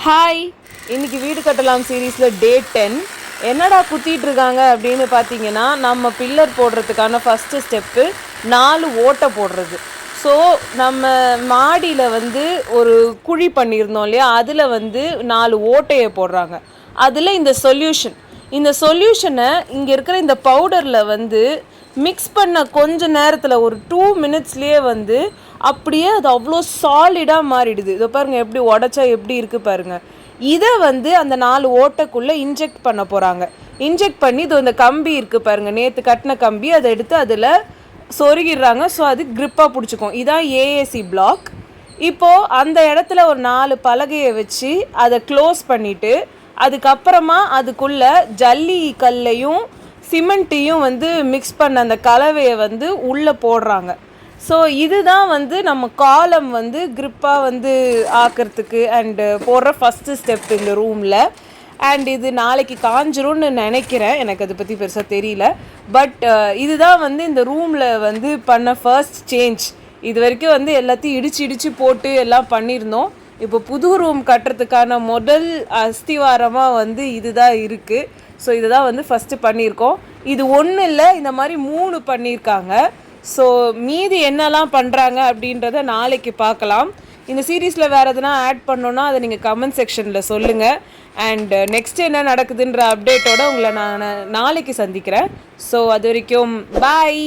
Hi, இன்றைக்கி வீடு கட்டலாம் சீரீஸில் டே 10 என்னடா குத்திட்டு இருக்காங்க அப்படின்னு பார்த்தீங்கன்னா, நம்ம பில்லர் போடுறதுக்கான ஃபஸ்ட்டு ஸ்டெப்பு 4 ஓட்டை போடுறது. ஸோ நம்ம மாடியில் ஒரு குழி பண்ணியிருந்தோம் இல்லையா, அதில் 4 ஓட்டையை போடுறாங்க. அதில் இந்த சொல்யூஷனை இங்கே இருக்கிற இந்த பவுடரில் மிக்ஸ் பண்ண கொஞ்ச நேரத்தில் ஒரு 2 மினிட்ஸ்லேயே அப்படியே அது அவ்வளோ சாலிடாக மாறிடுது. இதை பாருங்கள், எப்படி உடச்சா எப்படி இருக்குது பாருங்கள். இதை அந்த 4 ஓட்டைக்குள்ளே இன்ஜெக்ட் பண்ண போகிறாங்க. இன்ஜெக்ட் பண்ணி இந்த கம்பி இருக்குது பாருங்கள், நேற்று கட்டின கம்பி, அதை எடுத்து அதில் சொருகிடுறாங்க. ஸோ அது க்ரிப்பாக பிடிச்சிக்கும். இதான் ஏஏசி பிளாக். இப்போது அந்த இடத்துல ஒரு 4 பலகையை வச்சு அதை க்ளோஸ் பண்ணிவிட்டு, அதுக்கப்புறமா அதுக்குள்ளே ஜல்லி கல்லையும் சிமெண்ட்டையும் மிக்ஸ் பண்ண அந்த கலவையை உள்ளே போடுறாங்க. ஸோ இதுதான் நம்ம காலம் க்ரிப்பாக ஆக்கிறதுக்கு அண்டு போடுற ஃபஸ்ட்டு ஸ்டெப் இந்த ரூமில். அண்ட் இது நாளைக்கு காஞ்சிரும்னு நினைக்கிறேன், எனக்கு அதை பற்றி பெருசாக தெரியல. பட் இதுதான் இந்த ரூமில் பண்ண ஃபர்ஸ்ட் சேஞ்ச். இது வரைக்கும் எல்லாத்தையும் இடித்து போட்டு எல்லாம் பண்ணியிருந்தோம். இப்போ புது ரூம் கட்டுறதுக்கான முதல் அஸ்திவாரமாக இதுதான் இருக்குது. ஸோ இதை தான் ஃபஸ்ட்டு பண்ணியிருக்கோம். இது ஒன்றும் இல்லை, இந்த மாதிரி 3 பண்ணியிருக்காங்க. ஸோ மீதி என்னெல்லாம் பண்ணுறாங்க அப்படின்றத நாளைக்கு பார்க்கலாம். இந்த சீரீஸில் வேறு எதுனா ஆட் பண்ணோன்னா அதை நீங்கள் கமெண்ட் செக்ஷனில் சொல்லுங்கள். அண்ட் நெக்ஸ்ட் என்ன நடக்குதுன்ற அப்டேட்டோடு உங்களை நான் நாளைக்கு சந்திக்கிறேன். ஸோ அது வரைக்கும் பாய்.